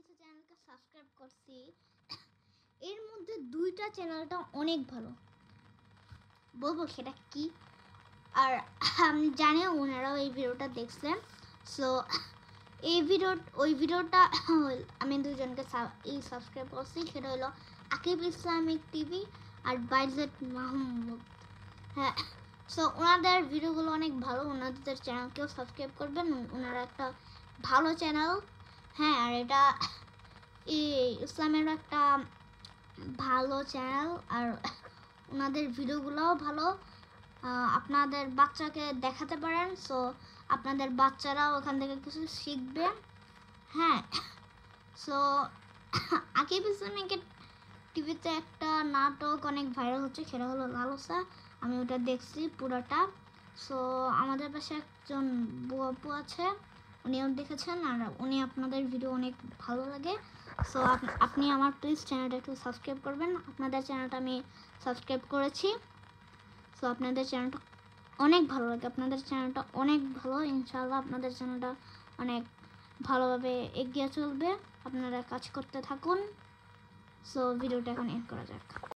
কিছু চ্যানেলকে সাবস্ক্রাইব করছি, এর মধ্যে দুইটা চ্যানেলটা অনেক ভালো, বলবো সেটা কি। আর আমি জানি ওনারাও এই ভিডিওটা দেখছেন। সো ওই ভিডিওটা আমি দুজনকে সাবস্ক্রাইব করছি, সেটা হলো আকিব ইসলামিক টিভি আর বাইজেট মাহমুদ। হ্যাঁ, সো ওনাদের ভিডিওগুলো অনেক ভালো, ওনাদের চ্যানেলকেও সাবস্ক্রাইব করবেন, ওনারা একটা ভালো চ্যানেল। হ্যাঁ, আর এটা ইসলামের একটা ভালো চ্যানেল, আর ওনাদের ভিডিওগুলোও ভালো, আপনাদের বাচ্চাকে দেখাতে পারেন, সো আপনাদের বাচ্চারাও ওখান থেকে কিছু শিখবে। হ্যাঁ, সো আকিব ইসলামিকের টিভিতে একটা নাটক অনেক ভাইরাল হচ্ছে, সেটা হলো লালসা। আমি ওটা দেখছি পুরোটা। সো আমাদের পাশে একজন আপু আছে, উনিও দেখেছেন, আর উনি আপনাদের ভিডিও অনেক ভালো লাগে। সো আপনি আমার প্লিজ চ্যানেলটা একটু সাবস্ক্রাইব করবেন। আপনাদের চ্যানেলটা আমি সাবস্ক্রাইব করেছি। সো আপনাদের চ্যানেলটা অনেক ভালো লাগে, আপনাদের চ্যানেলটা অনেক ভালো। ইনশাআল্লাহ আপনাদের চ্যানেলটা অনেক ভালোভাবে এগিয়ে চলবে, আপনারা কাজ করতে থাকুন। সো ভিডিওটা এখন এন্ড করা যাক।